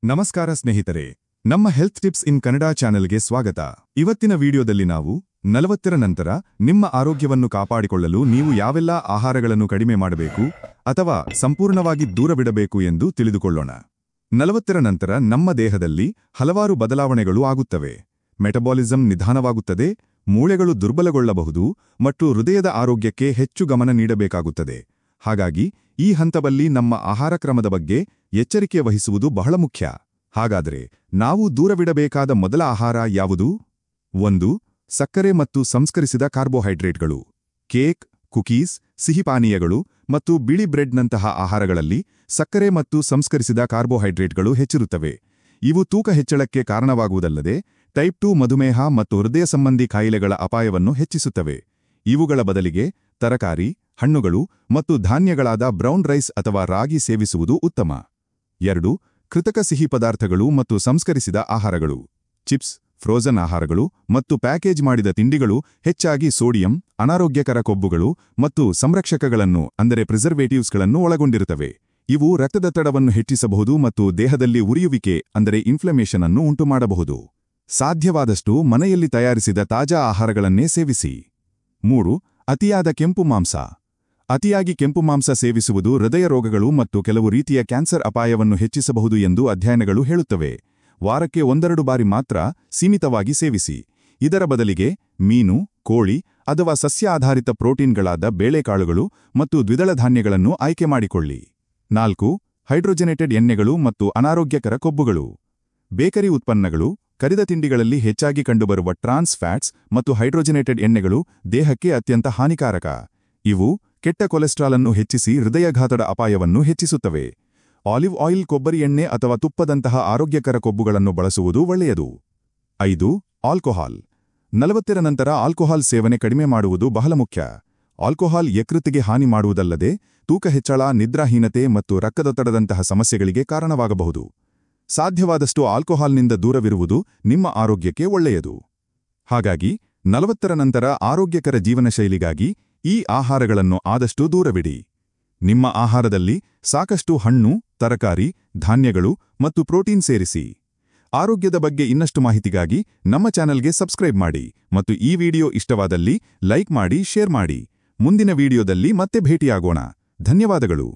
ನಮಸ್ಕಾರ ಸ್ನೇಹಿತರೆ, ನಮ್ಮ ಹೆಲ್ತ್ ಟಿಪ್ಸ್ ಇನ್ ಕನ್ನಡ ಚಾನೆಲ್ಗೆ ಸ್ವಾಗತ. ಇವತ್ತಿನ ವಿಡಿಯೋದಲ್ಲಿ ನಾವು 40ರ ನಂತರ ನಿಮ್ಮ ಆರೋಗ್ಯವನ್ನು ಕಾಪಾಡಿಕೊಳ್ಳಲು ನೀವು ಯಾವೆಲ್ಲ ಆಹಾರಗಳನ್ನು ಕಡಿಮೆ ಮಾಡಬೇಕು ಅಥವಾ ಸಂಪೂರ್ಣವಾಗಿ ದೂರವಿಡಬೇಕು ಎಂದು ತಿಳಿದುಕೊಳ್ಳೋಣ. 40ರ ನಂತರ ನಮ್ಮ ದೇಹದಲ್ಲಿ ಹಲವಾರು ಬದಲಾವಣೆಗಳು ಆಗುತ್ತವೆ. ಮೆಟಬಾಲಿಸಂ ನಿಧಾನವಾಗುತ್ತದೆ, ಮೂಳೆಗಳು ದುರ್ಬಲಗೊಳ್ಳಬಹುದು ಮತ್ತು ಹೃದಯದ ಆರೋಗ್ಯಕ್ಕೆ ಹೆಚ್ಚು ಗಮನ ನೀಡಬೇಕಾಗುತ್ತದೆ. ಹಾಗಾಗಿ ಈ ಹಂತದಲ್ಲಿ ನಮ್ಮ ಆಹಾರ ಕ್ರಮದ ಬಗ್ಗೆ ಎಚ್ಚರಿಕೆ ವಹಿಸುವುದು ಬಹಳ ಮುಖ್ಯ. ಹಾಗಾದರೆ ನಾವು ದೂರವಿಡಬೇಕಾದ ಮೊದಲ ಆಹಾರ ಯಾವುದು? 1. ಸಕ್ಕರೆ ಮತ್ತು ಸಂಸ್ಕರಿಸಿದ ಕಾರ್ಬೋಹೈಡ್ರೇಟ್ಗಳು. ಕೇಕ್, ಕುಕೀಸ್, ಸಿಹಿಪಾನೀಯಗಳು ಮತ್ತು ಬಿಳಿ ಬ್ರೆಡ್ನಂತಹ ಆಹಾರಗಳಲ್ಲಿ ಸಕ್ಕರೆ ಮತ್ತು ಸಂಸ್ಕರಿಸಿದ ಕಾರ್ಬೋಹೈಡ್ರೇಟ್ಗಳು ಹೆಚ್ಚಿರುತ್ತವೆ. ಇವು ತೂಕ ಹೆಚ್ಚಳಕ್ಕೆ ಕಾರಣವಾಗುವುದಲ್ಲದೆ ಟೈಪ್ 2 ಮಧುಮೇಹ ಮತ್ತು ಹೃದಯ ಸಂಬಂಧಿ ಕಾಯಿಲೆಗಳ ಅಪಾಯವನ್ನು ಹೆಚ್ಚಿಸುತ್ತವೆ. ಇವುಗಳ ಬದಲಿಗೆ ತರಕಾರಿ, ಹಣ್ಣುಗಳು ಮತ್ತು ಧಾನ್ಯಗಳಾದ ಬ್ರೌನ್ ರೈಸ್ ಅಥವಾ ರಾಗಿ ಸೇವಿಸುವುದು ಉತ್ತಮ. 2. ಕೃತಕ ಸಿಹಿ ಪದಾರ್ಥಗಳು ಮತ್ತು ಸಂಸ್ಕರಿಸಿದ ಆಹಾರಗಳು. ಚಿಪ್ಸ್, ಫ್ರೋಜನ್ ಆಹಾರಗಳು ಮತ್ತು ಪ್ಯಾಕೇಜ್ ಮಾಡಿದ ತಿಂಡಿಗಳು ಹೆಚ್ಚಾಗಿ ಸೋಡಿಯಂ, ಅನಾರೋಗ್ಯಕರ ಕೊಬ್ಬುಗಳು ಮತ್ತು ಸಂರಕ್ಷಕಗಳನ್ನು ಅಂದರೆ ಪ್ರಿಸರ್ವೇಟಿವ್ಸ್ಗಳನ್ನು ಒಳಗೊಂಡಿರುತ್ತವೆ. ಇವು ರಕ್ತದೊತ್ತಡವನ್ನು ಹೆಚ್ಚಿಸಬಹುದು ಮತ್ತು ದೇಹದಲ್ಲಿ ಉರಿಯುವಿಕೆ ಅಂದರೆ ಇನ್ಫ್ಲಮೇಷನ್ ಅನ್ನು ಉಂಟುಮಾಡಬಹುದು. ಸಾಧ್ಯವಾದಷ್ಟು ಮನೆಯಲ್ಲಿ ತಯಾರಿಸಿದ ತಾಜಾ ಆಹಾರಗಳನ್ನೇ ಸೇವಿಸಿ. 3. ಅತಿಯಾದ ಕೆಂಪು ಮಾಂಸ. ಅತಿಯಾಗಿ ಕೆಂಪು ಮಾಂಸ ಸೇವಿಸುವುದು ಹೃದಯ ರೋಗಗಳು ಮತ್ತು ಕೆಲವು ರೀತಿಯ ಕ್ಯಾನ್ಸರ್ ಅಪಾಯವನ್ನು ಹೆಚ್ಚಿಸಬಹುದು ಎಂದು ಅಧ್ಯಯನಗಳು ಹೇಳುತ್ತವೆ. ವಾರಕ್ಕೆ 1-2 ಬಾರಿ ಮಾತ್ರ ಸೀಮಿತವಾಗಿ ಸೇವಿಸಿ. ಇದರ ಬದಲಿಗೆ ಮೀನು, ಕೋಳಿ ಅಥವಾ ಸಸ್ಯ ಆಧಾರಿತ ಪ್ರೋಟೀನ್ಗಳಾದ ಬೇಳೆಕಾಳುಗಳು ಮತ್ತು ದ್ವಿದಳ ಧಾನ್ಯಗಳನ್ನು ಆಯ್ಕೆ ಮಾಡಿಕೊಳ್ಳಿ. 4. ಹೈಡ್ರೋಜನೇಟೆಡ್ ಎಣ್ಣೆಗಳು ಮತ್ತು ಅನಾರೋಗ್ಯಕರ ಕೊಬ್ಬುಗಳು. ಬೇಕರಿ ಉತ್ಪನ್ನಗಳು, ಕರಿದ ತಿಂಡಿಗಳಲ್ಲಿ ಹೆಚ್ಚಾಗಿ ಕಂಡುಬರುವ ಟ್ರಾನ್ಸ್ ಫ್ಯಾಟ್ಸ್ ಮತ್ತು ಹೈಡ್ರೋಜನೇಟೆಡ್ ಎಣ್ಣೆಗಳು ದೇಹಕ್ಕೆ ಅತ್ಯಂತ ಹಾನಿಕಾರಕ. ಇವು ಕೆಟ್ಟ ಕೊಲೆಸ್ಟ್ರಾಲ್ ಅನ್ನು ಹೆಚ್ಚಿಸಿ ಹೃದಯಾಘಾತದ ಅಪಾಯವನ್ನು ಹೆಚ್ಚಿಸುತ್ತವೆ. ಆಲಿವ್ ಆಯಿಲ್, ಕೊಬ್ಬರಿ ಎಣ್ಣೆ ಅಥವಾ ತುಪ್ಪದಂತಹ ಆರೋಗ್ಯಕರ ಕೊಬ್ಬುಗಳನ್ನು ಬಳಸುವುದು ಒಳ್ಳೆಯದು. 5. ಆಲ್ಕೋಹಾಲ್. 40ರ ನಂತರ ಆಲ್ಕೋಹಾಲ್ ಸೇವನೆ ಕಡಿಮೆ ಮಾಡುವುದು ಬಹಳ ಮುಖ್ಯ. ಆಲ್ಕೋಹಾಲ್ ಯಕೃತ್ತಿಗೆ ಹಾನಿ ಮಾಡುವುದಲ್ಲದೆ ತೂಕ ಹೆಚ್ಚಳ, ನಿದ್ರಾಹೀನತೆ ಮತ್ತು ರಕ್ತದೊತ್ತಡದಂತಹ ಸಮಸ್ಯೆಗಳಿಗೆ ಕಾರಣವಾಗಬಹುದು. ಸಾಧ್ಯವಾದಷ್ಟು ಆಲ್ಕೋಹಾಲ್ನಿಂದ ದೂರವಿರುವುದು ನಿಮ್ಮ ಆರೋಗ್ಯಕ್ಕೆ ಒಳ್ಳೆಯದು. ಹಾಗಾಗಿ 40ರ ನಂತರ ಆರೋಗ್ಯಕರ ಜೀವನಶೈಲಿಗಾಗಿ ಈ ಆಹಾರಗಳನ್ನು ಆದಷ್ಟು ದೂರವಿಡಿ. ನಿಮ್ಮ ಆಹಾರದಲ್ಲಿ ಸಾಕಷ್ಟು ಹಣ್ಣು, ತರಕಾರಿ, ಧಾನ್ಯಗಳು ಮತ್ತು ಪ್ರೋಟೀನ್ ಸೇರಿಸಿ. ಆರೋಗ್ಯದ ಬಗ್ಗೆ ಇನ್ನಷ್ಟು ಮಾಹಿತಿಗಾಗಿ ನಮ್ಮ ಚಾನೆಲ್ಗೆ ಸಬ್ಸ್ಕ್ರೈಬ್ ಮಾಡಿ ಮತ್ತು ಈ ವಿಡಿಯೋ ಇಷ್ಟವಾದಲ್ಲಿ ಲೈಕ್ ಮಾಡಿ, ಶೇರ್ ಮಾಡಿ. ಮುಂದಿನ ವಿಡಿಯೋದಲ್ಲಿ ಮತ್ತೆ ಭೇಟಿಯಾಗೋಣ. ಧನ್ಯವಾದಗಳು.